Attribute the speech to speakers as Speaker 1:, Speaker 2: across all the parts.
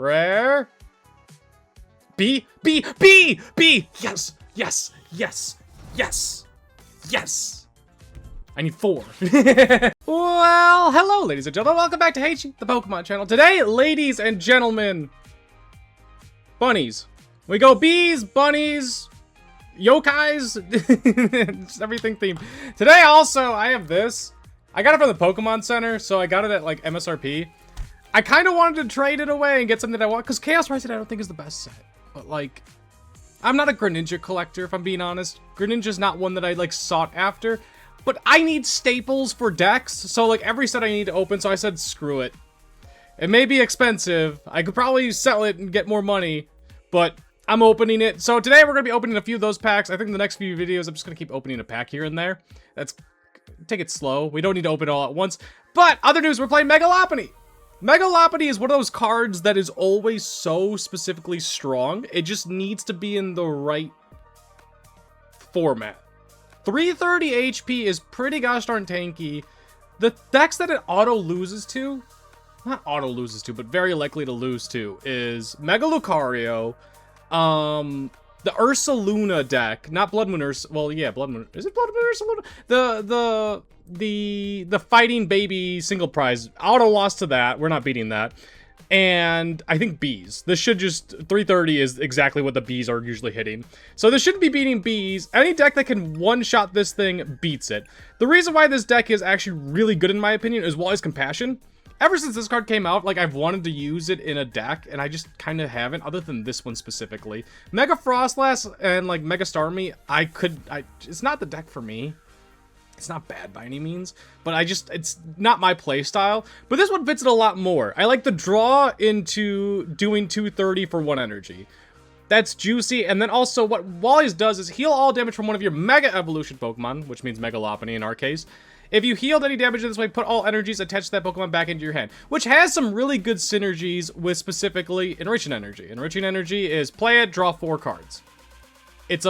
Speaker 1: Rare. B. B. B. B. Yes. Yes. Yes. Yes. Yes. I need 4. Well, hello, ladies and gentlemen. Welcome back to Haychie, the Pokemon channel. Today, ladies and gentlemen, bunnies. We go bees, bunnies, yokais, just everything themed. Today, also, I have this. I got it from the Pokemon Center, so I got it at, like, MSRP. I kind of wanted to trade it away and get something that I want, because Chaos Rising I don't think is the best set. But, like, I'm not a Greninja collector, if I'm being honest. Greninja's not one that I, like, sought after. But I need staples for decks, so, like, every set I need to open, so I said, screw it. It may be expensive. I could probably sell it and get more money, but I'm opening it. So today we're going to be opening a few of those packs. I think in the next few videos, I'm just going to keep opening a pack here and there. Take it slow. We don't need to open it all at once. But, other news, we're playing Mega Lopunny. Mega Lopunny is one of those cards that is always so specifically strong. It just needs to be in the right format. 330 HP is pretty gosh darn tanky. The decks that it auto loses to, not auto loses to, but very likely to lose to, is Mega Lucario, the Ursaluna deck, not Blood Moon Ursa, well, yeah, Blood Moon, is it Blood Moon Ursaluna? The Fighting Baby single prize, auto loss to that, we're not beating that. And I think bees. This should just, 330 is exactly what the bees are usually hitting. So this shouldn't be beating bees. Any deck that can one-shot this thing beats it. The reason why this deck is actually really good in my opinion is Wally's Compassion. Ever since this card came out, like, I've wanted to use it in a deck, and I just kind of haven't, other than this one specifically. Mega Frostlass and, like, Mega Starmie, it's not the deck for me. It's not bad by any means, but it's not my play style. But this one fits it a lot more. I like the draw into doing 230 for 1 energy. That's juicy. And then also what Wally's does is heal all damage from one of your Mega Evolution Pokemon, which means Mega Lopunny in our case. If you healed any damage in this way, put all energies attached to that Pokemon back into your hand, which has some really good synergies with specifically Enriching Energy. Enriching Energy is play it, draw 4 cards. It's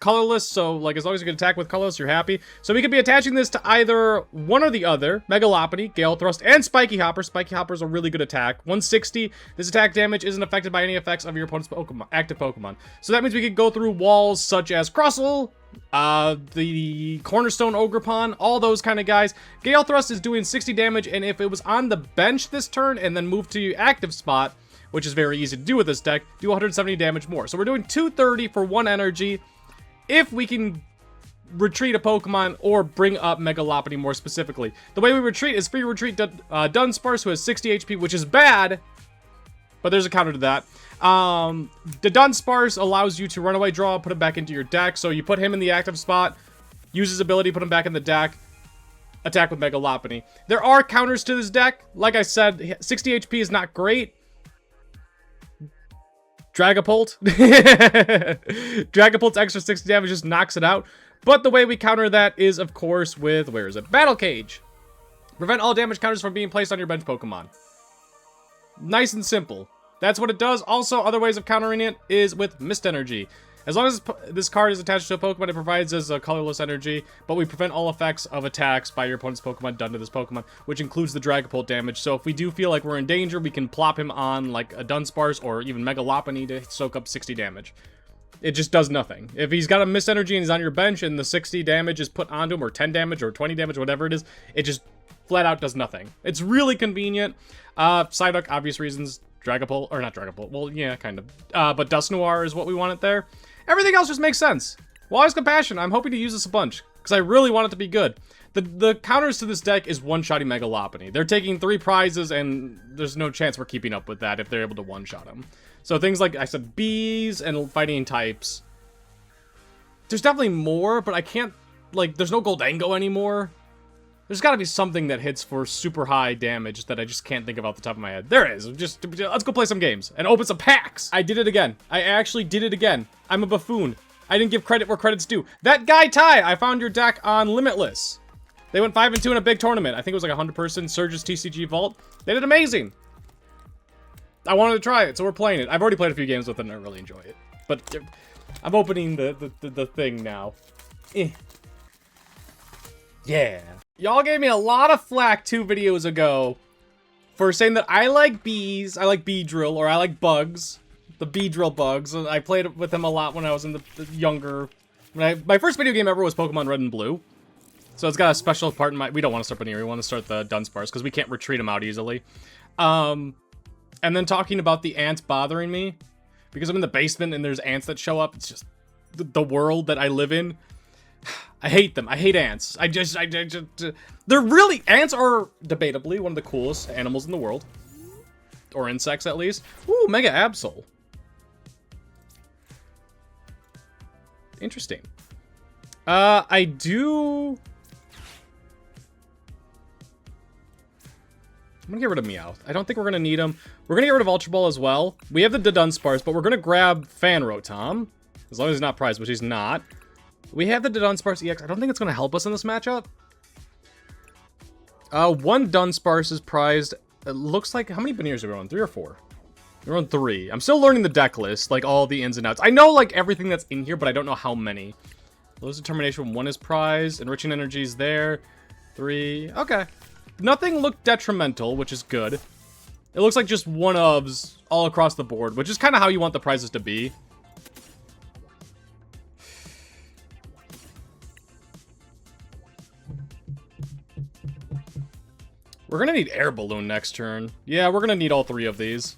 Speaker 1: colorless, so, like, as long as you can attack with colorless, you're happy. So we could be attaching this to either one or the other. Mega Lopunny, Gale Thrust, and Spiky Hopper. Spiky Hopper is a really good attack. 160. This attack damage isn't affected by any effects of your opponent's active Pokemon. So that means we could go through walls such as Crustle, the Cornerstone Ogrepon, all those kind of guys. Gale Thrust is doing 60 damage, and if it was on the bench this turn and then moved to your active spot, which is very easy to do with this deck, do 170 damage more. So we're doing 230 for 1 energy if we can retreat a Pokemon or bring up Mega Lopunny more specifically. The way we retreat is free retreat Dunsparce, who has 60 HP, which is bad, but there's a counter to that. The Dunsparce allows you to run away draw, put him back into your deck, so you put him in the active spot, use his ability, put him back in the deck, attack with Mega Lopunny. There are counters to this deck. Like I said, 60 HP is not great. Dragapult. Dragapult's extra 60 damage just knocks it out. But the way we counter that is, of course, with, where is it? Battle Cage. Prevent all damage counters from being placed on your bench Pokemon. Nice and simple. That's what it does. Also, other ways of countering it is with Mist Energy. As long as this card is attached to a Pokemon, it provides us a colorless energy, but we prevent all effects of attacks by your opponent's Pokemon done to this Pokemon, which includes the Dragapult damage. So if we do feel like we're in danger, we can plop him on like a Dunsparce or even Mega Lopunny to soak up 60 damage. It just does nothing. If he's got a Mist Energy and he's on your bench and the 60 damage is put onto him, or 10 damage or 20 damage, whatever it is, it just flat out does nothing. It's really convenient. Psyduck, obvious reasons. Dragapult, or not Dragapult, well, yeah, kind of. But Dusknoir is what we want it there. Everything else just makes sense. Wally's Compassion, I'm hoping to use this a bunch, because I really want it to be good. The counters to this deck is one-shotting Mega Lopunny. They're taking 3 prizes, and there's no chance we're keeping up with that if they're able to one-shot him. So things like, I said, bees and fighting types. There's definitely more, but I can't, like, there's no Goldango anymore. There's got to be something that hits for super high damage that I just can't think of off the top of my head. There is. Just, let's go play some games and open some packs. I did it again. I actually did it again. I'm a buffoon. I didn't give credit where credit's due. That guy, Ty, I found your deck on Limitless. They went 5-2 in a big tournament. I think it was like 100-person Surge's TCG Vault. They did amazing. I wanted to try it, so we're playing it. I've already played a few games with it and I really enjoy it. But I'm opening the thing now. Yeah. Y'all gave me a lot of flack 2 videos ago for saying that I like bees, I like Beedrill, or I like bugs. The Beedrill bugs. I played with them a lot when I was in the younger... my first video game ever was Pokemon Red and Blue. So it's got a special part in my... We don't want to start Buneary, we want to start the Dunsparce, because we can't retreat them out easily. And then talking about the ants bothering me, because I'm in the basement and there's ants that show up. It's just the world that I live in. I hate them. I hate ants. They're really... Ants are debatably one of the coolest animals in the world. Or insects, at least. Ooh, Mega Absol. Interesting. I do... I'm gonna get rid of Meowth. I don't think we're gonna need him. We're gonna get rid of Ultra Ball as well. We have the Dudunsparce, but we're gonna grab Fan Rotom. As long as he's not prized, which he's not. We have the Dudunsparce EX. I don't think it's gonna help us in this matchup. One Dunsparce is prized. It looks like... How many Bunearies are we on? 3 or 4? We're on 3. I'm still learning the deck list, like all the ins and outs. I know like everything that's in here, but I don't know how many. Lose Determination, 1 is prized. Enriching Energy is there. 3. Okay. Nothing looked detrimental, which is good. It looks like just one-ofs all across the board, which is kind of how you want the prizes to be. We're gonna need Air Balloon next turn. Yeah, we're gonna need all 3 of these.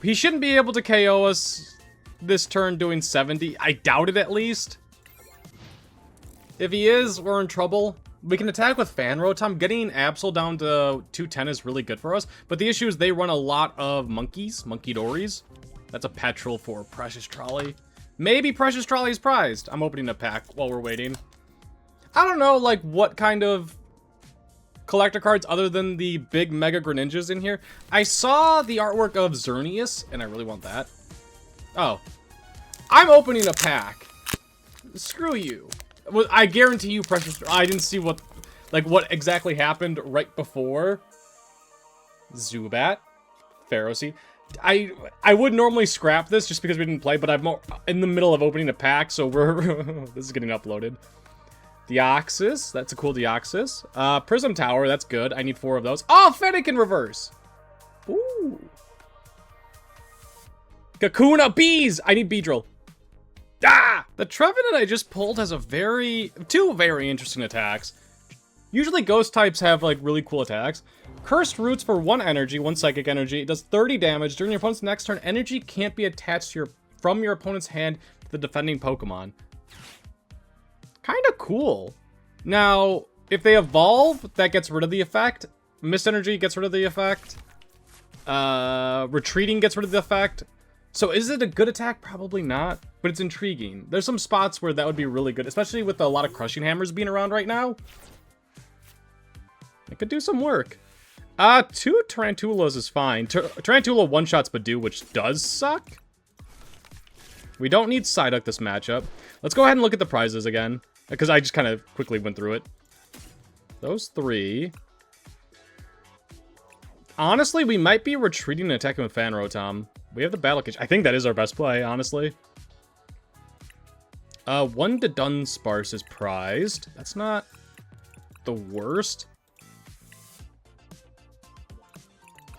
Speaker 1: He shouldn't be able to KO us this turn doing 70. I doubt it, at least. If he is, we're in trouble. We can attack with Fan Rotom. Getting Absol down to 210 is really good for us. But the issue is they run a lot of monkeys. Monkey Dories. That's a petrol for Precious Trolley. Maybe Precious Trolley is prized. I'm opening a pack while we're waiting. I don't know, like, what kind of collector cards other than the big Mega Greninjas in here. I saw the artwork of Xerneas, and I really want that. Oh. I'm opening a pack. Screw you. Well, I guarantee you, Precious... I didn't see what exactly happened right before. Zubat. Ferroseed. I would normally scrap this just because we didn't play, but I'm in the middle of opening a pack, so we're... This is getting uploaded. Deoxys. That's a cool Deoxys. Prism Tower. That's good. I need 4 of those. Oh, Fennec in reverse. Ooh. Kakuna Bees. I need Beedrill. Ah! The Trevenant I just pulled has two very interesting attacks. Usually ghost types have like really cool attacks. Cursed Roots for 1 energy, 1 psychic energy. It does 30 damage. During your opponent's next turn, energy can't be attached to from your opponent's hand to the defending Pokemon. Kind of cool. Now, if they evolve, that gets rid of the effect. Mist Energy gets rid of the effect. Retreating gets rid of the effect. So is it a good attack? Probably not, but it's intriguing. There's some spots where that would be really good, especially with a lot of Crushing Hammers being around right now. It could do some work. 2 Tarantulas is fine. Tarantula one-shots Budew, which does suck. We don't need Psyduck this matchup. Let's go ahead and look at the prizes again, because I just kind of quickly went through it. Those 3. Honestly, we might be retreating and attacking with Fan Rotom. We have the Battle Cage. I think that is our best play, honestly. 1 Dudunsparce is prized. That's not the worst.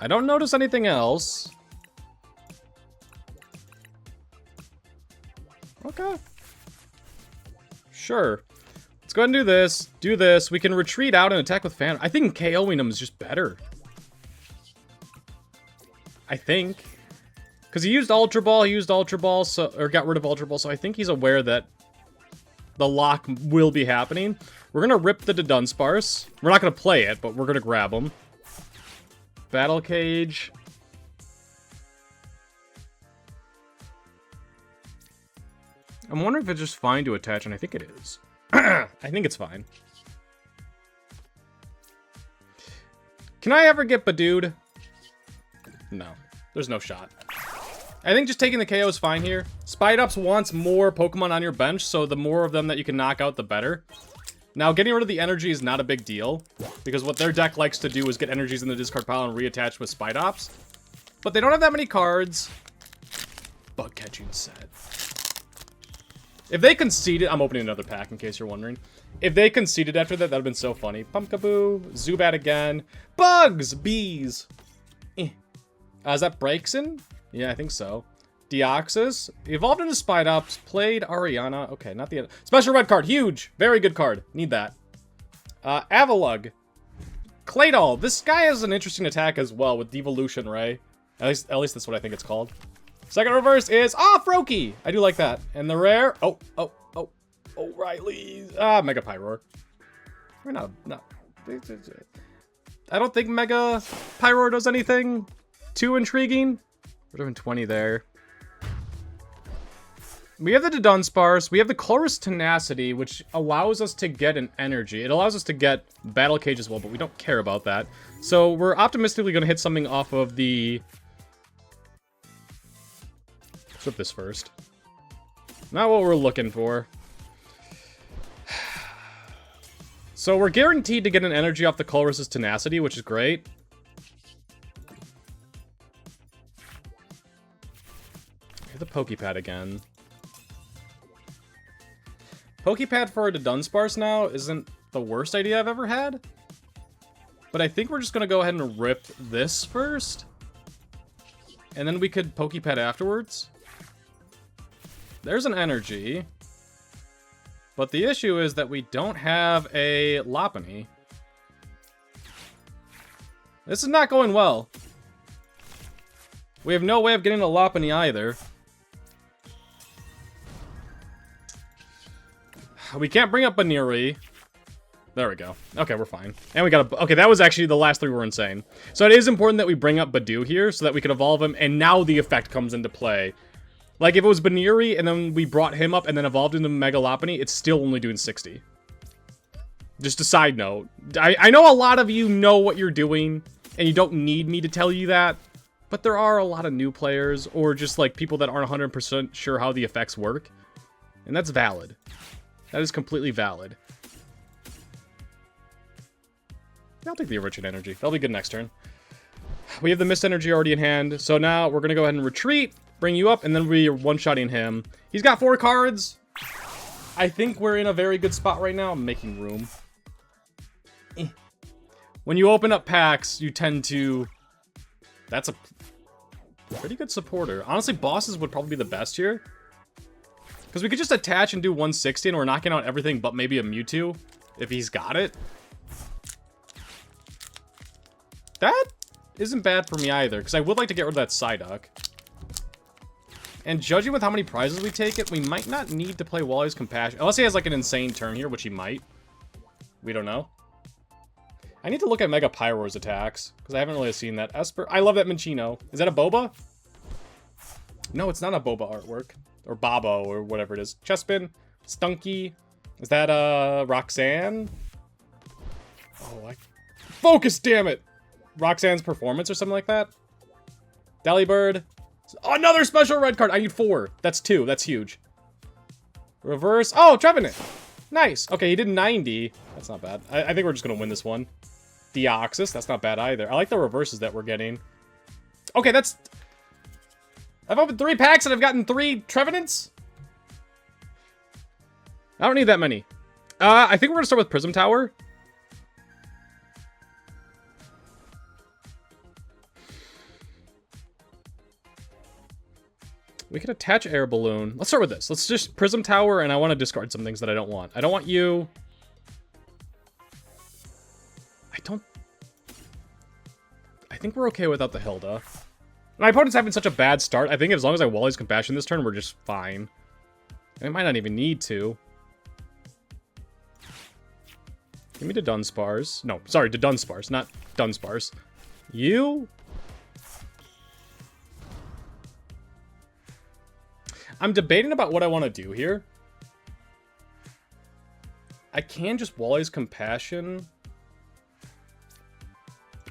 Speaker 1: I don't notice anything else. Okay. Sure. Let's go ahead and do this. Do this. We can retreat out and attack with Fan. I think KOing him is just better. I think. Because he used Ultra Ball, so, or got rid of Ultra Ball, so I think he's aware that the lock will be happening. We're going to rip the Dudunsparce. We're not going to play it, but we're going to grab him. Battle Cage. I'm wondering if it's just fine to attach, and I think it is. I think it's fine. Can I ever get Budewed? No. There's no shot. I think just taking the KO is fine here. Spidups wants more Pokemon on your bench, so the more of them that you can knock out, the better. Now, getting rid of the energy is not a big deal, because what their deck likes to do is get energies in the discard pile and reattach with Spidups. But they don't have that many cards. Bug catching set. If they conceded... I'm opening another pack, in case you're wondering. If they conceded after that, that would have been so funny. Pumpkaboo, Zubat again. Bugs! Bees! Is that Braixen? Yeah, I think so. Deoxys. Evolved into Spidups. Played Ariana. Okay, not the... Special red card. Huge. Very good card. Need that. Avalugg. Claydol. This guy has an interesting attack as well with Devolution Ray. At least that's what I think it's called. Second reverse is... Froakie. I do like that. And the rare... O'Reilly. Mega Pyroar. We're not... I don't think Mega Pyroar does anything too intriguing. We're doing 20 there. We have the Dudunsparce. We have the Colress Tenacity, which allows us to get an energy. It allows us to get Battle Cage as well, but we don't care about that. So we're optimistically going to hit something off of the... Flip this first. Not what we're looking for. So we're guaranteed to get an energy off the Colress's Tenacity, which is great. Here's the Poké Pad again. Poké Pad for a Dunsparce now isn't the worst idea I've ever had. But I think we're just going to go ahead and rip this first. And then we could Poké Pad afterwards. There's an energy. But the issue is that we don't have a Lopunny. This is not going well. We have no way of getting a Lopunny either. We can't bring up Buneary. There we go. Okay, we're fine. And we got a... Okay, that was actually the last three were insane. So it is important that we bring up Budew here so that we can evolve him, and now the effect comes into play. Like, if it was Buneary and then we brought him up and then evolved into Megalopony, it's still only doing 60. Just a side note. I know a lot of you know what you're doing, and you don't need me to tell you that, but there are a lot of new players, or just, like, people that aren't 100% sure how the effects work. And that's valid. That is completely valid. I'll take the Enriching Energy. That'll be good next turn. We have the Mist Energy already in hand, so now we're going to go ahead and retreat, bring you up, and then we're one-shotting him. He's got 4 cards. I think we're in a very good spot right now. I'm making room. When you open up packs, you tend to... That's a pretty good supporter. Honestly, bosses would probably be the best here. Because we could just attach and do 160 and we're knocking out everything but maybe a Mewtwo, if he's got it. That isn't bad for me either, because I would like to get rid of that Psyduck. And judging with how many prizes we take it, we might not need to play Wally's Compassion. Unless he has like an insane turn here, which he might. We don't know. I need to look at Mega Pyroar's attacks, because I haven't really seen that. Esper, I love that Minccino. Is that a Boba? No, it's not a Boba artwork. Or Bobo, or whatever it is. Chespin, Stunky. Is that, Roxanne? Oh, Focus, damn it! Roxanne's Performance or something like that? Delibird. Oh, another special red card! I need 4. That's 2. That's huge. Reverse. Oh, Trevenant! Nice. Okay, he did 90. That's not bad. I think we're just gonna win this one. Deoxys. That's not bad either. I like the reverses that we're getting. Okay, that's... I've opened 3 packs and I've gotten 3 Trevenants? I don't need that many. I think we're gonna start with Prism Tower. We could attach Air Balloon. Let's start with this. Let's just Prism Tower, and I want to discard some things that I don't want. I don't want you. I think we're okay without the Hilda. My opponent's having such a bad start. I think as long as I Wally's Compassion this turn, we're just fine. And I might not even need to. Give me the Dunsparce. No, sorry, the Dunsparce, not Dunsparce. You... I'm debating about what I want to do here. I can just Wally's Compassion.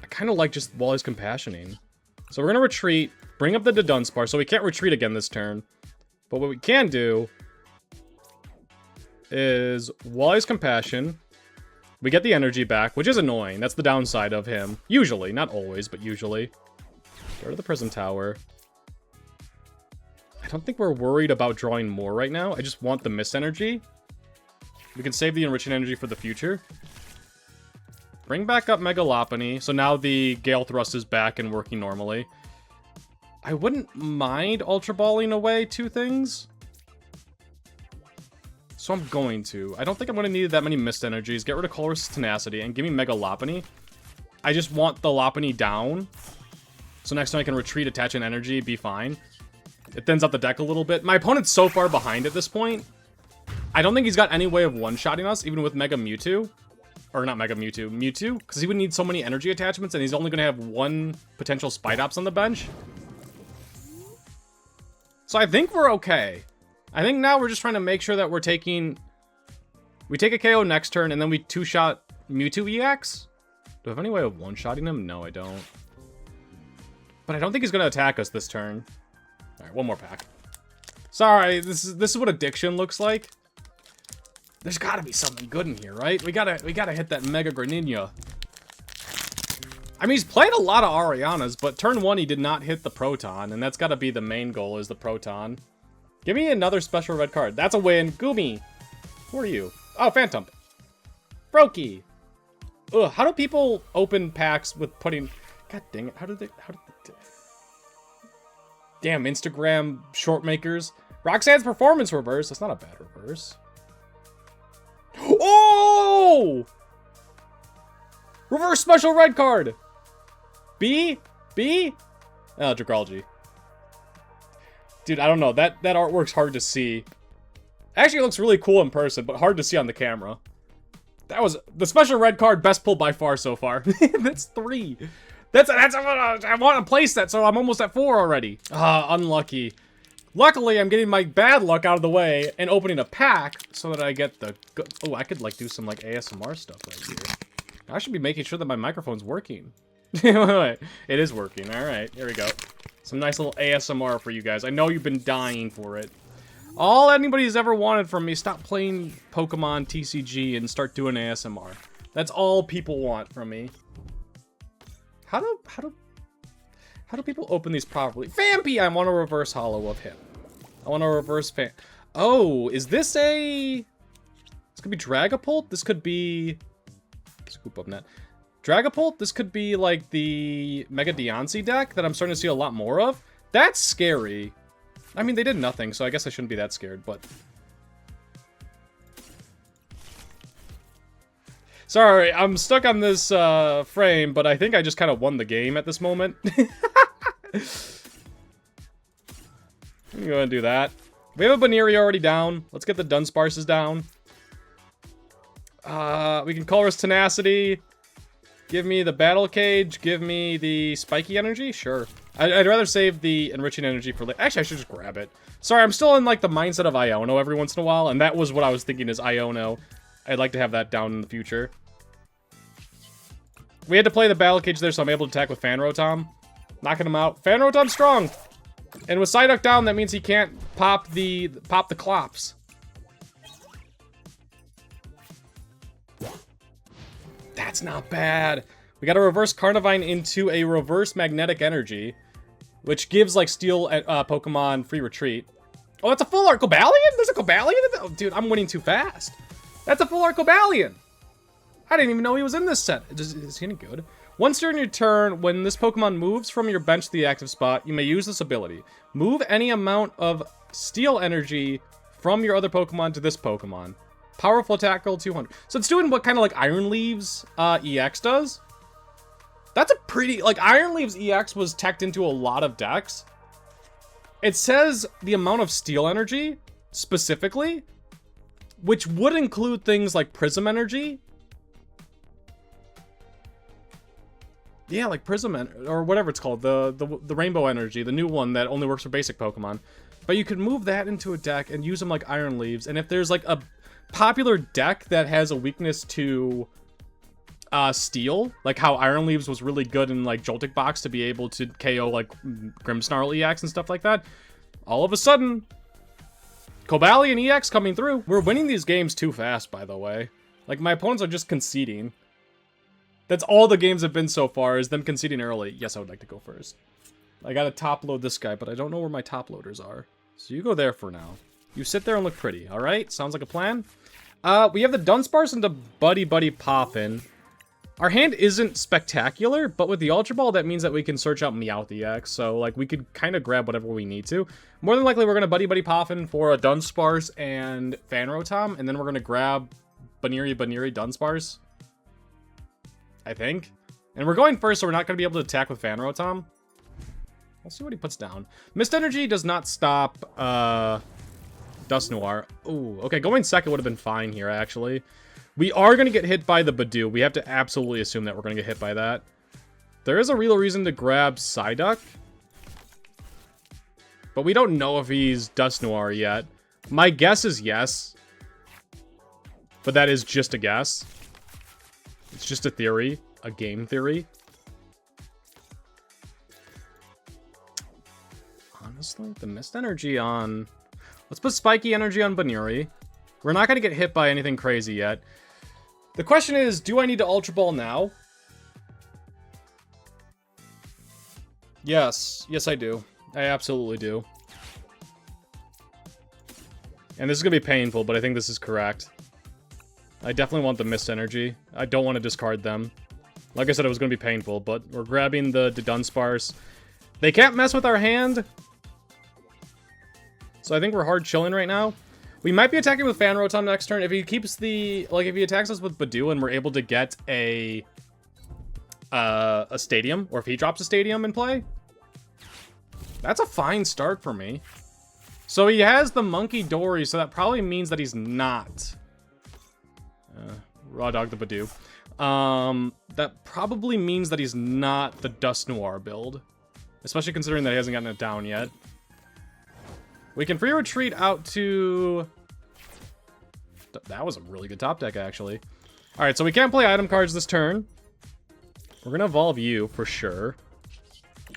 Speaker 1: I kind of like just Wally's Compassioning. So we're going to retreat, bring up the Dunsparce, so we can't retreat again this turn. But what we can do is Wally's Compassion. We get the energy back, which is annoying. That's the downside of him. Usually, not always, but usually. Go to the Prism Tower. I don't think we're worried about drawing more right now. I just want the Mist Energy. We can save the Enriching Energy for the future. Bring back up Megalopony. So now the Gale Thrust is back and working normally. I wouldn't mind Ultra Balling away 2 things. So I'm going to. I don't think I'm going to need that many Mist Energies. Get rid of Colress Tenacity and give me Mega Lopunny. I just want the Lopunny down. So next time I can retreat, attach an energy, be fine. It thins out the deck a little bit. My opponent's so far behind at this point. I don't think he's got any way of one-shotting us, even with Mega Mewtwo. Or not Mega Mewtwo, Mewtwo. Because he would need so many energy attachments, and he's only going to have 1 potential Spidops on the bench. So I think we're okay. I think now we're just trying to make sure that we're taking... We take a KO next turn, and then we 2-shot Mewtwo EX? Do I have any way of one-shotting him? No, I don't. But I don't think he's going to attack us this turn. Alright, 1 more pack. Sorry, this is what addiction looks like. There's got to be something good in here, right? We gotta hit that Mega Greninja. I mean, he's played a lot of Arianas, but turn 1 he did not hit the Proton, and that's got to be the main goal, is the Proton. Give me another special red card. That's a win. Goomy. Who are you? Oh, Phantom. Brokey. Ugh, how do people open packs with putting... God dang it, how did they... Damn, Instagram short makers. Roxanne's performance reverse. That's not a bad reverse. Oh! Reverse special red card. B? B? Oh, Dragalge. Dude, I don't know. That artwork's hard to see. Actually, it looks really cool in person, but hard to see on the camera. That was the special red card, best pull by far so far. That's 3. I want to place that, so I'm almost at 4 already. Unlucky. Luckily, I'm getting my bad luck out of the way and opening a pack so that I get the... Oh, I could, like, do some, like, ASMR stuff right here. I should be making sure that my microphone's working. It is working. All right, here we go. Some nice little ASMR for you guys. I know you've been dying for it. All anybody's ever wanted from me, stop playing Pokemon TCG and start doing ASMR. That's all people want from me. How do people open these properly? Vampy, I want a reverse holo of him. I want a reverse fan. Oh, is this a... This could be Dragapult. This could be... Scoop up net. Dragapult, this could be like the Mega Deontay deck that I'm starting to see a lot more of. That's scary. I mean, they did nothing, so I guess I shouldn't be that scared, but... Sorry, I'm stuck on this frame, but I think I just kind of won the game at this moment. I'm gonna go ahead and do that. We have a Buneary already down. Let's get the Dunsparces down. We can Colress Tenacity. Give me the Battle Cage. Give me the Spiky Energy. Sure. I'd rather save the Enriching Energy for later. Actually, I should just grab it. Sorry, I'm still in like the mindset of Iono every once in a while, and that was what I was thinking is Iono. I'd like to have that down in the future. We had to play the Battle Cage there, so I'm able to attack with Fan Rotom. Knocking him out. Fan Rotom's strong! And with Psyduck down, that means he can't pop the Clops. That's not bad. We got a reverse Carnivine into a reverse Magnetic Energy, which gives, like, Steel Pokemon free retreat. Oh, that's a full art Cobalion? There's a Cobalion? Oh, dude, I'm winning too fast. That's a full art Cobalion. I didn't even know he was in this set. Is he any good? Once during your turn, when this Pokemon moves from your bench to the active spot, you may use this ability. Move any amount of Steel Energy from your other Pokemon to this Pokemon. Powerful attack roll 200. So it's doing what kind of like Iron Leaves EX does. That's a pretty... Like, Iron Leaves EX was teched into a lot of decks. It says the amount of Steel Energy, specifically, which would include things like Prism Energy. Yeah, like Prism, or whatever it's called, the Rainbow Energy, the new one that only works for basic Pokemon. But you could move that into a deck and use them like Iron Leaves, and if there's like a popular deck that has a weakness to Steel, like how Iron Leaves was really good in like Joltik Box to be able to KO like Grimmsnarl EX and stuff like that, all of a sudden, Cobalion EX coming through. We're winning these games too fast, by the way. Like, my opponents are just conceding. That's all the games have been so far, is them conceding early. Yes, I would like to go first. I gotta top load this guy, but I don't know where my top loaders are. So you go there for now. You sit there and look pretty, alright? Sounds like a plan? We have the Dunsparce into Buddy-Buddy Poffin. Our hand isn't spectacular, but with the Ultra Ball, that means that we can search out Meowth EX, so, like, we could kind of grab whatever we need to. More than likely, we're going to Buddy-Buddy Poffin for a Dunsparce and Fan Rotom, and then we're going to grab Buneary Dunsparce, I think. And we're going first, so we're not going to be able to attack with Fan Rotom. Let's see what he puts down. Mist Energy does not stop Dusknoir. Ooh, okay, going second would have been fine here, actually. We are going to get hit by the Budew. We have to absolutely assume that we're going to get hit by that. There is a real reason to grab Psyduck, but we don't know if he's Dusknoir yet. My guess is yes, but that is just a guess. It's just a theory, a game theory. Honestly, the Mist Energy on... Let's put Spiky Energy on Buneary. We're not going to get hit by anything crazy yet. The question is, do I need to Ultra Ball now? Yes. Yes, I do. I absolutely do. And this is going to be painful, but I think this is correct. I definitely want the Mist Energy. I don't want to discard them. Like I said, it was going to be painful, but we're grabbing the Dunsparce. They can't mess with our hand. So I think we're hard chilling right now. We might be attacking with Fan Rotom next turn. If he keeps the... Like, if he attacks us with Budew and we're able to get a Stadium, or if he drops a Stadium in play, that's a fine start for me. So he has the Monkey Dory, so that probably means that he's not... Raw Dog the Budew. That probably means that he's not the Dusknoir build. Especially considering that he hasn't gotten it down yet. We can free retreat out to... That was a really good top deck, actually. Alright, so we can't play item cards this turn. We're going to evolve you, for sure.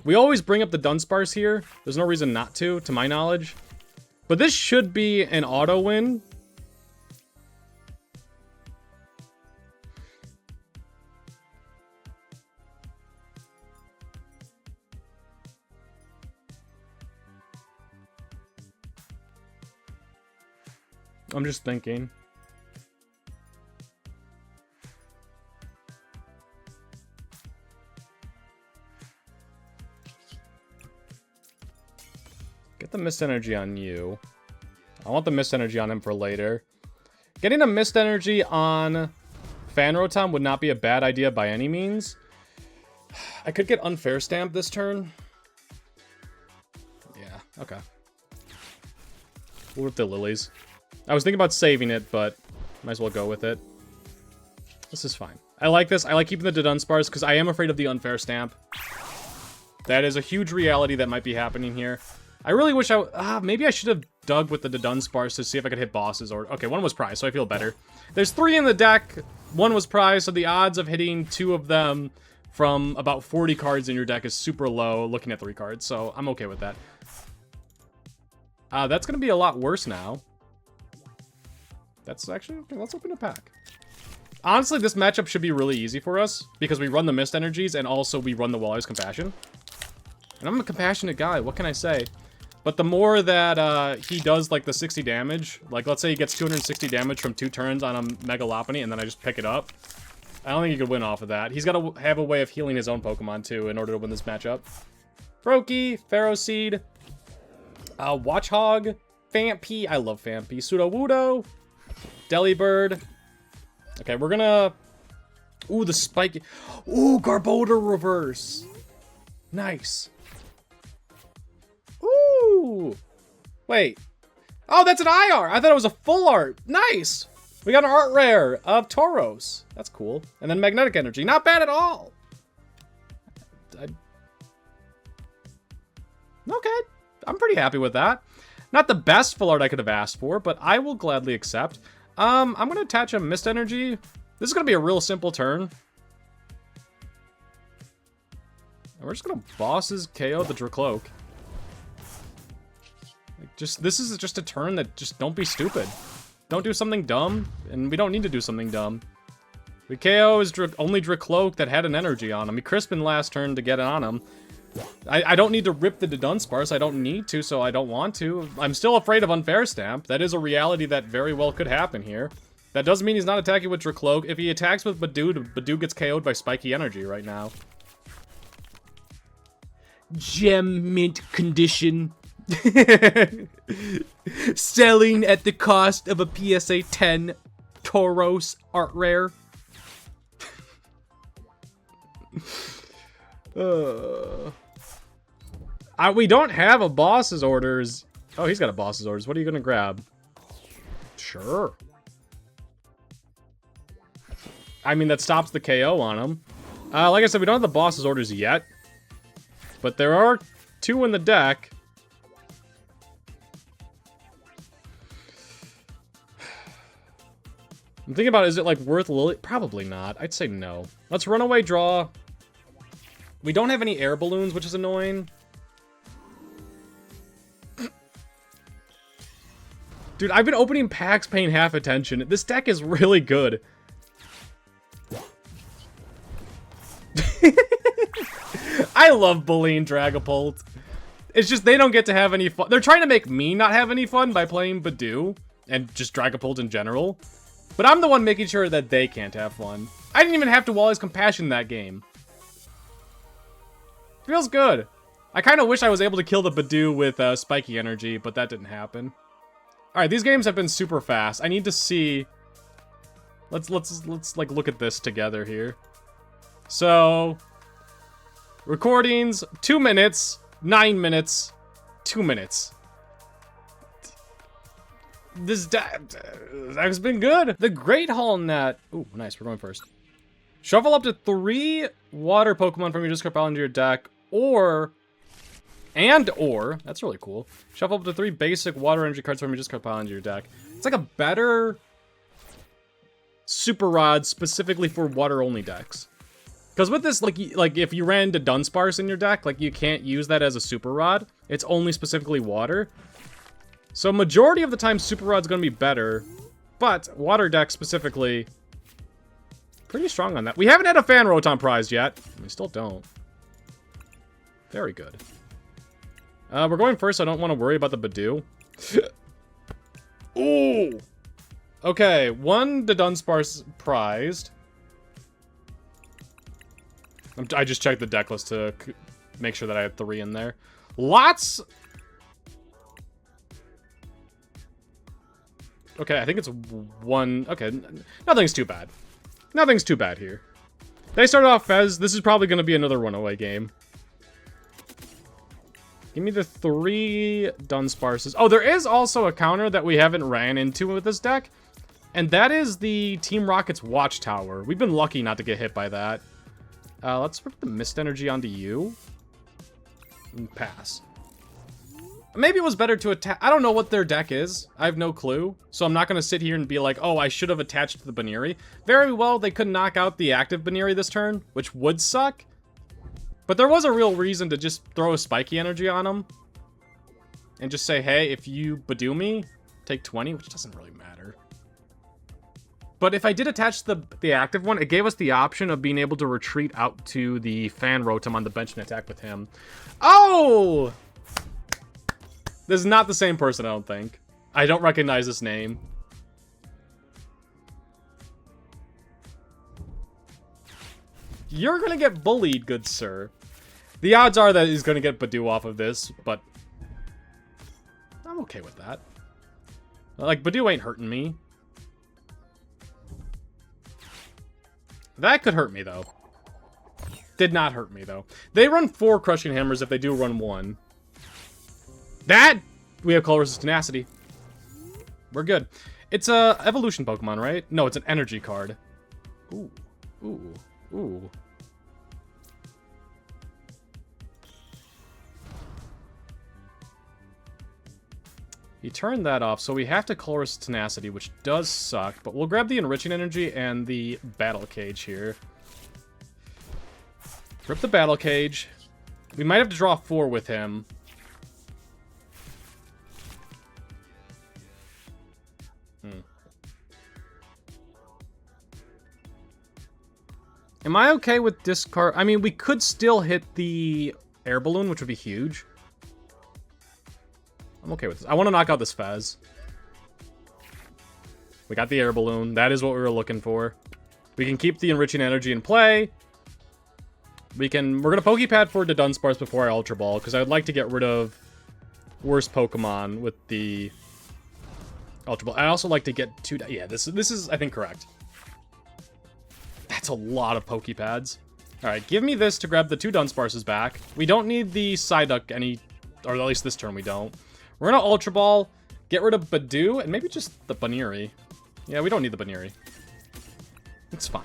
Speaker 1: We always bring up the Dunsparce here. There's no reason not to my knowledge. But this should be an auto win. I'm just thinking. Get the Mist Energy on you. I want the Mist Energy on him for later. Getting a Mist Energy on Fan Rotom would not be a bad idea by any means. I could get Unfair Stamp this turn. Yeah, okay. We'll rip the Lilies. I was thinking about saving it, but might as well go with it. This is fine. I like this. I like keeping the Dunsparce because I am afraid of the Unfair Stamp. That is a huge reality that might be happening here. I really wish maybe I should have dug with the Dunsparce to see if I could hit bosses. Or okay, one was prize, so I feel better. There's 3 in the deck. 1 was prize, so the odds of hitting 2 of them from about 40 cards in your deck is super low, looking at 3 cards, so I'm okay with that. That's going to be a lot worse now. That's actually... Okay, let's open a pack. Honestly, this matchup should be really easy for us, because we run the Mist Energies, and also we run the Wally's Compassion. And I'm a compassionate guy, what can I say? But the more that he does, like, the 60 damage, like, let's say he gets 260 damage from 2 turns on a Mega Lopunny, and then I just pick it up, I don't think he could win off of that. He's got to have a way of healing his own Pokemon, too, in order to win this matchup. Froakie, Pharaoh Seed, Watchhog, Fampy, I love Fampy, Sudowoodo, Delibird. Okay, we're gonna... Ooh, the Spiky... Ooh, Garbodor Reverse. Nice. Ooh. Wait. Oh, that's an IR. I thought it was a full art. Nice. We got an art rare of Tauros. That's cool. And then Magnetic Energy. Not bad at all. Okay. I'm pretty happy with that. Not the best full art I could have asked for, but I will gladly accept. I'm going to attach a Mist Energy. This is going to be a real simple turn. And we're just going to bosses KO the Dracloak. Like, this is just a turn that just don't be stupid. Don't do something dumb, and we don't need to do something dumb. We KO his only Dracloak that had an energy on him. We Crispin last turn to get it on him. I don't need to rip the Dunsparce. I don't need to, so I don't want to. I'm still afraid of Unfair Stamp. That is a reality that very well could happen here. That doesn't mean he's not attacking with Dracloak. If he attacks with Budew, Budew gets KO'd by Spiky Energy right now. Gem mint condition. Selling at the cost of a PSA 10 Tauros art rare. We don't have a boss's orders. Oh, he's got a boss's orders. What are you gonna grab? Sure. I mean, that stops the KO on him. Like I said, we don't have the boss's orders yet. But there are 2 in the deck. I'm thinking about, is it like worth Lillie? Probably not. I'd say no. Let's runaway draw. We don't have any air balloons, which is annoying. Dude, I've been opening packs paying half attention. This deck is really good. I love bullying Dragapult. It's just they don't get to have any fun. They're trying to make me not have any fun by playing Budew and just Dragapult in general. But I'm the one making sure that they can't have fun. I didn't even have to Wally's Compassion in that game. Feels good. I kind of wish I was able to kill the Budew with Spiky Energy, but that didn't happen. Alright, these games have been super fast. I need to see... Let's like look at this together here. So... Recordings, 2 minutes, 9 minutes, 2 minutes. This deck's been good. The Great Hall Net. Ooh, nice. We're going first. Shuffle up to 3 water Pokemon from your discard pile into your deck, or that's really cool. Shuffle up to 3 basic water energy cards from your discard pile into your deck. It's like a better Super Rod specifically for water only decks. Because with this, like if you ran into Dunsparce in your deck, like you can't use that as a Super Rod. It's only specifically water. So majority of the time, Super Rod's going to be better, but water deck specifically, pretty strong on that. We haven't had a Fan Rotom prize yet. We still don't. Very good. We're going first, so I don't want to worry about the Budew. Ooh! Okay, 1 Dudunsparce prized. I just checked the deck list to make sure that I have 3 in there. Lots... Okay, I think it's 1... Okay, nothing's too bad. Nothing's too bad here. They started off Fez. This is probably going to be another runaway game. Give me the 3 Dunsparces. Oh, there is also a counter that we haven't ran into with this deck. And that is the Team Rocket's Watchtower. We've been lucky not to get hit by that. Let's put the Mist Energy onto you. And pass. Maybe it was better to attack. I don't know what their deck is. I have no clue. So I'm not going to sit here and be like, oh, I should have attached to the Buneary. Very well, they could knock out the active Buneary this turn, which would suck. But there was a real reason to just throw a Spiky Energy on them. And just say, hey, if you Budew me, take 20, which doesn't really matter. But if I did attach the active one, it gave us the option of being able to retreat out to the Fan Rotom on the bench and attack with him. Oh! This is not the same person, I don't think. I don't recognize this name. You're gonna get bullied, good sir. The odds are that he's gonna get Budew off of this, but I'm okay with that. Like, Budew ain't hurting me. That could hurt me, though. Did not hurt me, though. They run 4 Crushing Hammers if they do run 1. That! We have Colress Tenacity. We're good. It's a evolution Pokemon, right? No, it's an energy card. Ooh. Ooh. Ooh. He turned that off, so we have to Colress Tenacity, which does suck, but we'll grab the Enriching Energy and the Battle Cage here. Rip the Battle Cage. We might have to draw 4 with him. Am I okay with discard? I mean, we could still hit the Air Balloon, which would be huge. I'm okay with this. I want to knock out this Fez. We got the Air Balloon. That is what we were looking for. We can keep the Enriching Energy in play. We're going to Poké Pad for Dudunsparce before I Ultra Ball, because I would like to get rid of worst Pokemon with the Ultra Ball. I also like to get 2... Yeah, this is, I think, correct. That's a lot of Poké Pads. Alright, give me this to grab the 2 Dunsparces back. We don't need the Psyduck any... Or at least this turn we don't. We're going to Ultra Ball, get rid of Budew, and maybe just the Buneary. Yeah, we don't need the Buneary. It's fine.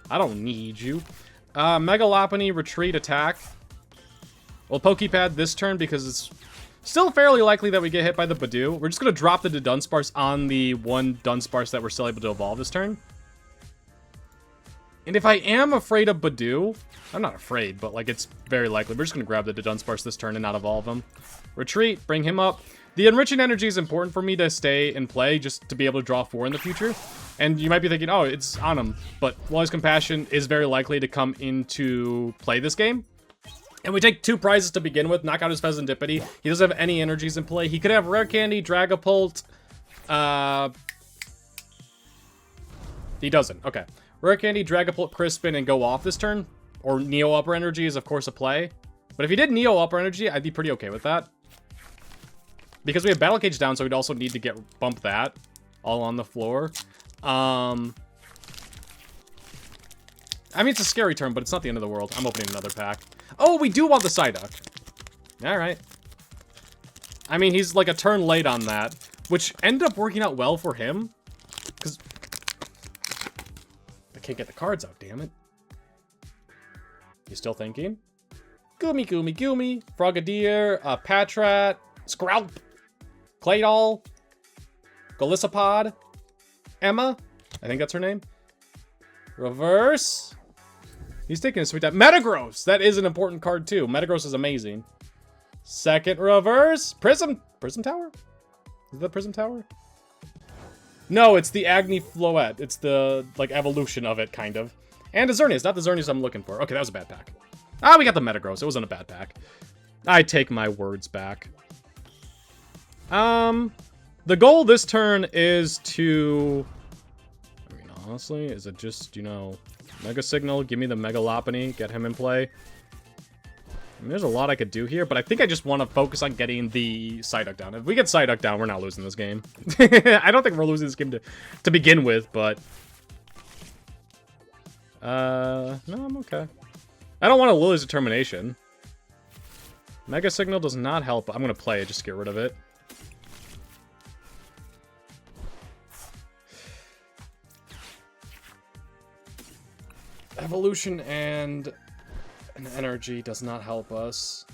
Speaker 1: I don't need you. Mega Lopunny, retreat, attack. We'll Poké Pad this turn because it's still fairly likely that we get hit by the Budew. We're just going to drop the Dudunsparce on the 1 Dunsparce that we're still able to evolve this turn. And if I am afraid of Budew, I'm not afraid, but like it's very likely. We're just going to grab the Dudunsparce this turn and not evolve him. Retreat, bring him up. The Enriching Energy is important for me to stay in play just to be able to draw 4 in the future. And you might be thinking, oh, it's on him. But Wally's Compassion is very likely to come into play this game. And we take 2 prizes to begin with. Knock out his Fezandipiti. He doesn't have any energies in play. He could have Rare Candy, Dragapult. He doesn't. Okay. Rare Candy, Dragapult, Crispin, and go off this turn. Or Neo Upper Energy is, of course, a play. But if he did Neo Upper Energy, I'd be pretty okay with that. Because we have Battle Cage down, so we'd also need to bump that all on the floor. I mean, it's a scary turn, but it's not the end of the world. I'm opening another pack. Oh, we do want the Psyduck. All right. I mean, he's like a turn late on that, which ended up working out well for him. Because I can't get the cards out, damn it. You still thinking? Goomy, Goomy, Goomy, Frogadier, Patrat, Scralp, Claydol, Golisopod, Emma, I think that's her name. Reverse. He's taking a sweet time. Metagross, that is an important card too. Metagross is amazing. Second reverse. Prism Tower? Is that Prism Tower? No, it's the Agni Floette. It's the, like, evolution of it, kind of. And a Xerneas, not the Xerneas I'm looking for. Okay, that was a bad pack. Ah, we got the Metagross. It wasn't a bad pack. I take my words back. The goal this turn is to... I mean, honestly, is it just, you know, Mega Signal, give me the Mega Lopunny, get him in play. I mean, there's a lot I could do here, but I think I just want to focus on getting the Psyduck down. If we get Psyduck down, we're not losing this game. I don't think we're losing this game to begin with, but... no, I'm okay. I don't want a Lily's Determination. Mega Signal does not help. I'm going to play it just to get rid of it. Evolution and an energy does not help us.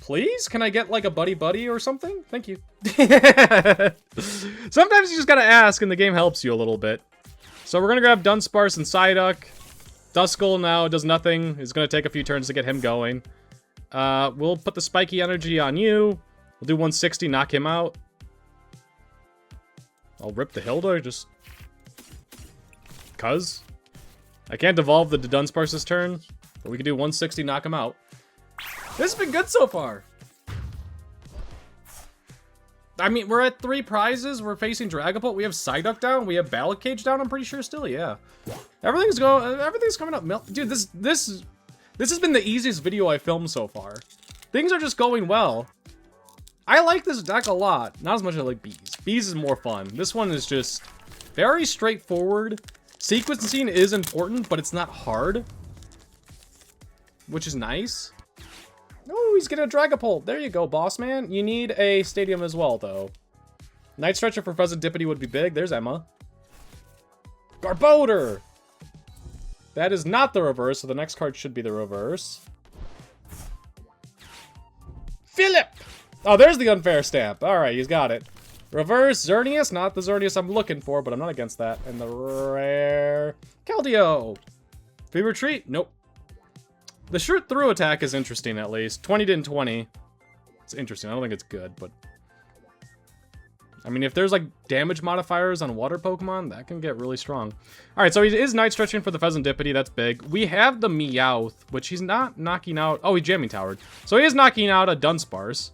Speaker 1: Please? Can I get like a Buddy-Buddy or something? Thank you. Sometimes you just gotta ask and the game helps you a little bit. So we're gonna grab Dunsparce and Psyduck. Duskull now does nothing. It's gonna take a few turns to get him going. We'll put the Spiky Energy on you. We'll do 160, knock him out. I'll rip the Hilda, just... cuz. I can't evolve the Dunsparce this turn, but we can do 160, knock him out. This has been good so far. I mean, we're at 3 prizes. We're facing Dragapult. We have Psyduck down. We have Battle Cage down. I'm pretty sure still, yeah. Everything's coming up. Dude, this has been the easiest video I filmed so far. Things are just going well. I like this deck a lot. Not as much as I like Bees. Bees is more fun. This one is just very straightforward. Sequencing is important, but it's not hard. Which is nice. Oh, he's getting a Dragapult. There you go, boss man. You need a stadium as well, though. Night Stretcher for Fezandipiti would be big. There's Emma. Garbodor! That is not the reverse, so the next card should be the reverse. Philip! Oh, there's the unfair stamp. Alright, he's got it. Reverse Xerneas, not the Xerneas I'm looking for, but I'm not against that. And the rare Keldeo. Free retreat? Nope. The shoot through attack is interesting, at least. 20 to 20. It's interesting. I don't think it's good, but... I mean, if there's, like, damage modifiers on water Pokemon, that can get really strong. Alright, so he is Night Stretching for the Fezandipiti. That's big. We have the Meowth, which he's not knocking out... Oh, he's Jamming Towered. So he is knocking out a Dunsparce.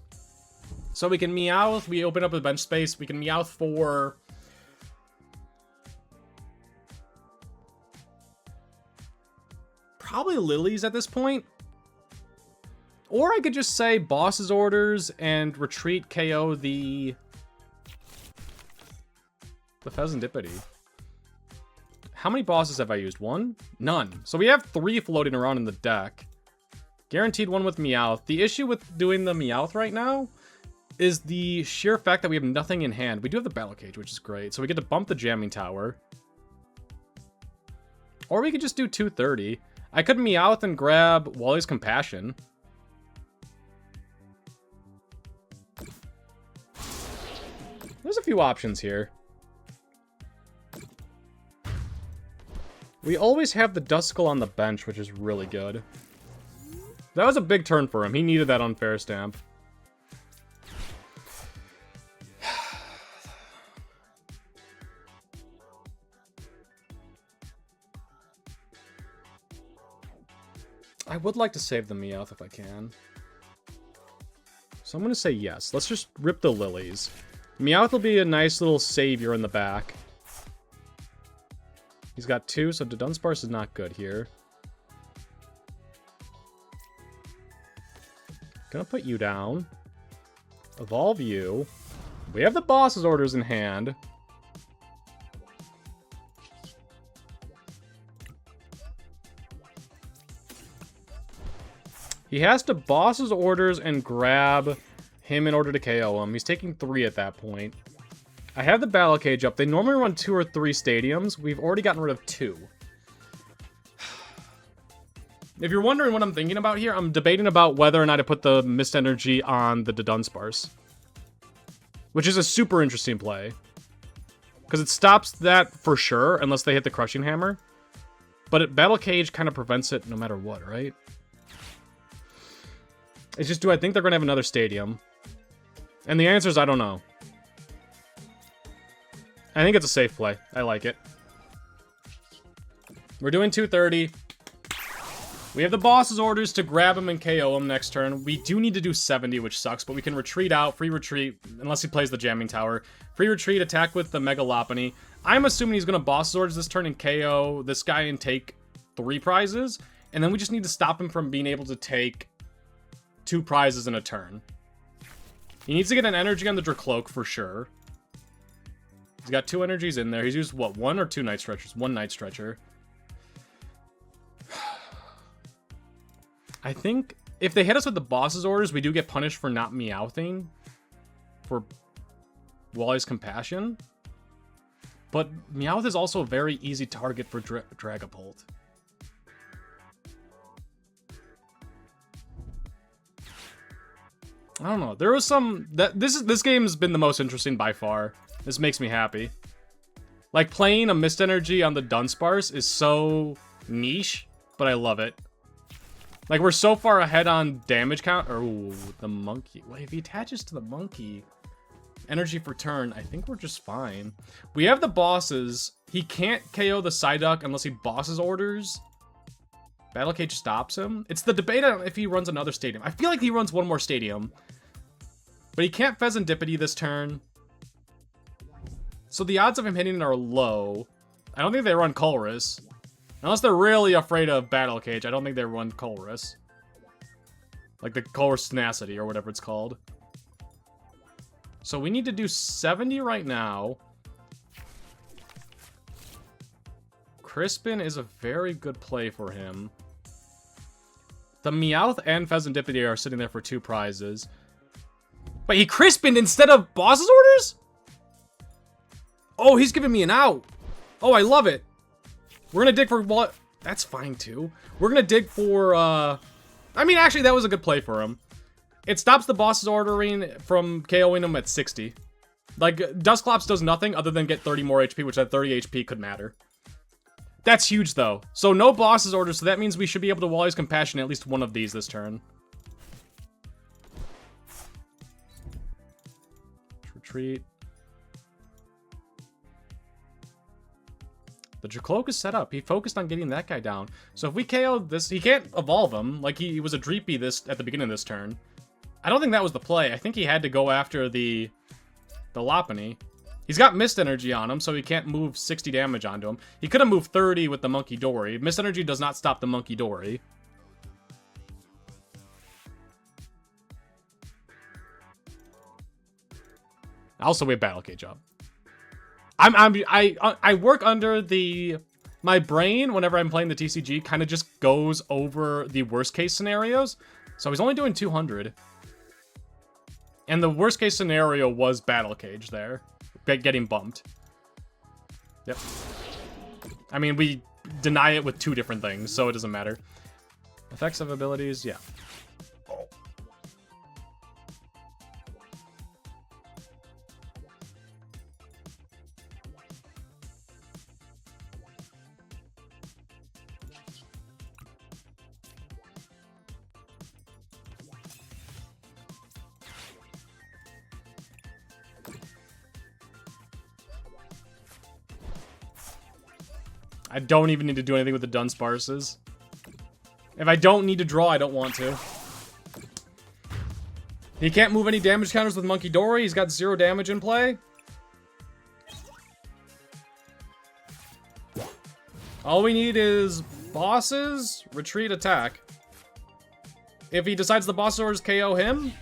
Speaker 1: So we can Meowth, we open up a bench space, we can Meowth for... probably Lilies at this point. Or I could just say Boss's Orders and retreat KO the Fezandipiti. How many bosses have I used? One? None. So we have 3 floating around in the deck. Guaranteed one with Meowth. The issue with doing the Meowth right now is the sheer fact that we have nothing in hand. We do have the Battle Cage, which is great. So we get to bump the Jamming Tower. Or we could just do 230. I could Meowth and grab Wally's Compassion. There's a few options here. We always have the Duskull on the bench, which is really good. That was a big turn for him. He needed that unfair stamp. I would like to save the Meowth if I can. So I'm going to say yes. Let's just rip the Lilies. Meowth will be a nice little savior in the back. He's got 2, so Dudunsparce is not good here. Gonna put you down. Evolve you. We have the Boss's Orders in hand. He has to Boss's Orders and grab him in order to KO him. He's taking 3 at that point. I have the Battle Cage up. They normally run 2 or 3 stadiums. We've already gotten rid of 2. If you're wondering what I'm thinking about here, I'm debating about whether or not to put the Mist Energy on the Dudunsparce. Which is a super interesting play. Because it stops that for sure, unless they hit the Crushing Hammer. But Battle Cage kind of prevents it no matter what, right? It's just, do I think they're going to have another stadium? And the answer is, I don't know. I think it's a safe play. I like it. We're doing 230. We have the Boss's Orders to grab him and KO him next turn. We do need to do 70, which sucks, but we can retreat out, free retreat, unless he plays the Jamming Tower. Free retreat, attack with the Mega Lopunny. I'm assuming he's going to Boss's Orders this turn and KO this guy and take 3 prizes. And then we just need to stop him from being able to take 2 prizes in a turn. He needs to get an energy on the Dracloak for sure. He's got 2 energies in there. He's used, what, 1 or 2 Night Stretchers? 1 Night Stretcher. I think if they hit us with the Boss's Orders, we do get punished for not Meowthing for Wally's Compassion. But Meowth is also a very easy target for Dragapult. I don't know. There was some this game has been the most interesting by far. This makes me happy. Like, playing a Mist Energy on the Dunsparce is so niche, but I love it. Like, we're so far ahead on damage count. Oh, the monkey. Well, if he attaches to the monkey, energy for turn, I think we're just fine. We have the bosses. He can't KO the Psyduck unless he Boss's Orders. Battle Cage stops him. It's the debate on if he runs another stadium. I feel like he runs one more stadium. But he can't Fezandipiti this turn. So the odds of him hitting are low. I don't think they run Colress. Unless they're really afraid of Battle Cage, I don't think they run Colress. Like the Colress Tenacity or whatever it's called. So we need to do 70 right now. Crispin is a very good play for him. The Meowth and Fezandipiti are sitting there for 2 prizes. But he Crispined instead of Boss's Orders? Oh, he's giving me an out. Oh, I love it. We're gonna dig for what? That's fine too. We're gonna dig for, I mean, actually, that was a good play for him. It stops the Boss's Ordering from KOing him at 60. Like, Dusclops does nothing other than get 30 more HP, which at 30 HP could matter. That's huge, though. So no Boss's Orders, so that means we should be able to Wally's Compassion at least one of these this turn. Retreat. The Dracloak is set up. He focused on getting that guy down. So if we KO this, he can't evolve him. Like, he was a Dreepy this at the beginning of this turn. I don't think that was the play. I think he had to go after the Lopunny. He's got Mist Energy on him, so he can't move 60 damage onto him. He could have moved 30 with the Monkey Dory. Mist Energy does not stop the Monkey Dory. Also, we have Battle Cage up. I work under my brain whenever I'm playing the TCG kind of just goes over the worst case scenarios. So he's only doing 200. And the worst case scenario was Battle Cage there. Getting bumped. Yep. I mean, we deny it with 2 different things, so it doesn't matter. Effects of abilities, yeah. I don't even need to do anything with the Dunsparces. If I don't need to draw, I don't want to. He can't move any damage counters with Monkey Dory. He's got 0 damage in play. All we need is bosses, retreat, attack. If he decides the boss orders KO him,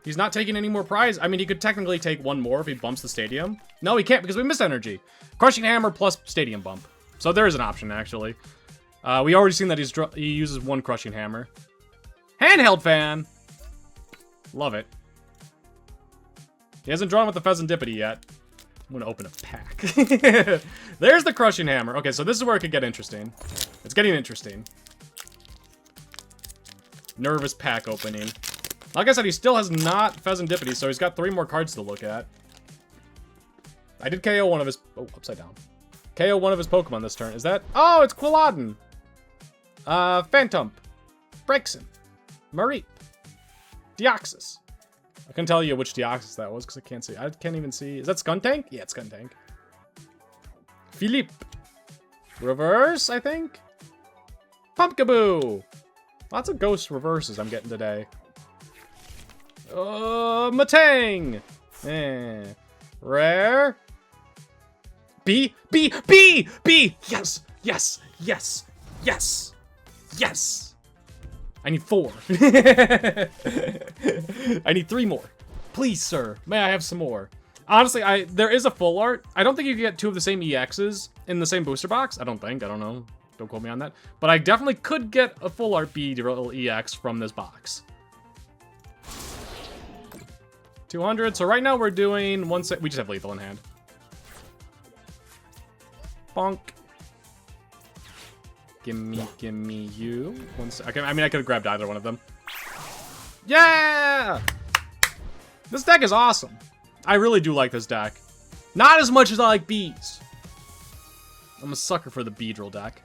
Speaker 1: he's not taking any more prize. I mean, he could technically take 1 more if he bumps the stadium. No, he can't because we missed energy. Crushing Hammer plus stadium bump. So there is an option, actually. We already seen that he uses 1 Crushing Hammer. Handheld fan! Love it. He hasn't drawn with the Fezandipiti yet. I'm gonna open a pack. There's the Crushing Hammer. Okay, so this is where it could get interesting. It's getting interesting. Nervous pack opening. Like I said, he still has not Fezandipiti, so he's got 3 more cards to look at. I did KO one of his... Oh, upside down. KO one of his Pokemon this turn. Is that... Oh, it's Quilladin. Phantump. Braixen. Mareep. Deoxys. I can tell you which Deoxys that was because I can't see. I can't even see. Is that Skuntank? Yeah, it's Skuntank. Philippe. Reverse, I think? Pumpkaboo. Lots of ghost reverses I'm getting today. Matang. Rare. B. Yes. Yes. Yes. Yes. Yes. I need 4. I need 3 more. Please, sir. May I have some more? Honestly, there is a full art. I don't think you can get 2 of the same EXs in the same booster box. I don't think. I don't know. Don't quote me on that. But I definitely could get a full art Beedrill EX from this box. 200. So right now we're doing 1 set. We just have lethal in hand. Bonk. Gimme you. 1 sec. I mean, I could have grabbed either one of them. Yeah! This deck is awesome. I really do like this deck. Not as much as I like bees. I'm a sucker for the Beedrill deck.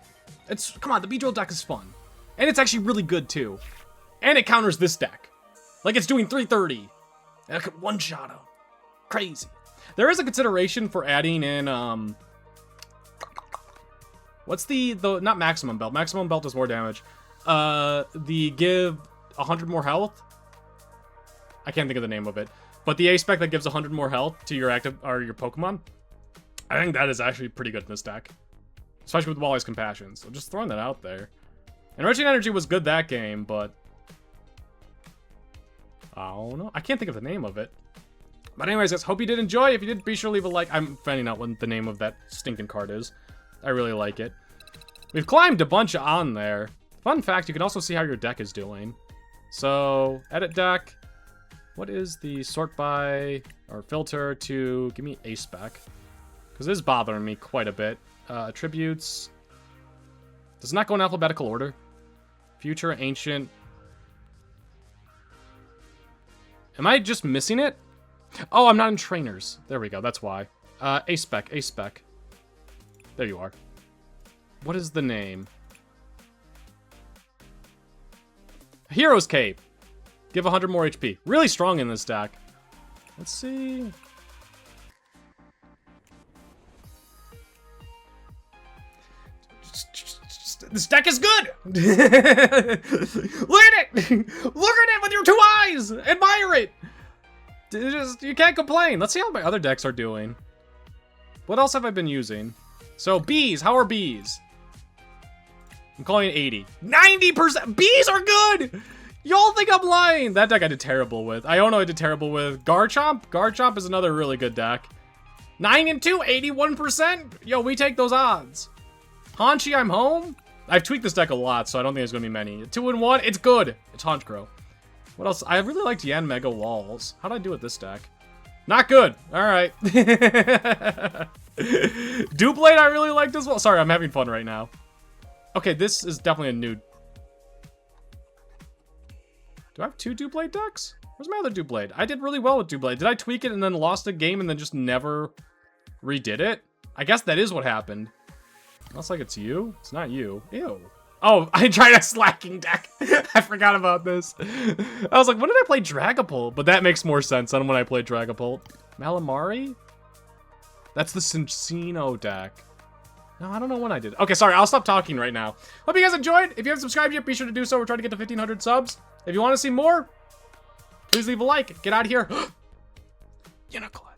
Speaker 1: Come on, the Beedrill deck is fun. And it's actually really good, too. And it counters this deck. Like, it's doing 330. And I could one-shot him. Crazy. There is a consideration for adding in, what's the not maximum belt. Maximum belt does more damage. The give 100 more health. I can't think of the name of it. But the A-Spec that gives 100 more health to your active or your Pokemon. I think that is actually pretty good in this deck. Especially with Wally's Compassion. So just throwing that out there. Enriching Energy was good that game, but I don't know. I can't think of the name of it. But anyways, guys, hope you did enjoy. If you did, be sure to leave a like. I'm finding out what the name of that stinking card is. I really like it. We've climbed a bunch on there. Fun fact, you can also see how your deck is doing. So, edit deck. What is the sort by or filter to give me a spec? Because this is bothering me quite a bit. Attributes. Does not go in alphabetical order. Future, ancient. Am I just missing it? Oh, I'm not in trainers. There we go, that's why. A-Spec. There you are. What is the name? Hero's Cape. Give 100 more HP. Really strong in this deck. Let's see. This deck is good! Look at it! Look at it with your 2 eyes! Admire it! You can't complain. Let's see how my other decks are doing. What else have I been using? So, bees. How are bees? I'm calling it 80. 90%! Bees are good! Y'all think I'm lying. That deck I did terrible with. Iono I did terrible with. Garchomp? Garchomp is another really good deck. 9 and 2, 81%? Yo, we take those odds. Haychie, I'm home? I've tweaked this deck a lot, so I don't think there's going to be many. 2 and 1, it's good. It's Honchkrow. What else? I really liked Yan Mega Walls. How'd I do with this deck? Not good. Alright. Doublade I really liked as well. Sorry, I'm having fun right now. Okay, this is definitely a new... Do I have 2 Doublade decks? Where's my other Doublade? I did really well with Doublade. Did I tweak it and then lost a game and then just never redid it? I guess that is what happened. Looks like it's you. It's not you. Ew. Oh, I tried a slacking deck. I forgot about this. I was like, when did I play Dragapult? But that makes more sense than when I played Dragapult. Malamari? That's the Cinccino deck. No, I don't know when I did. Okay, sorry, I'll stop talking right now. Hope you guys enjoyed. If you haven't subscribed yet, be sure to do so. We're trying to get to 1,500 subs. If you want to see more, please leave a like. Get out of here. Unicorn.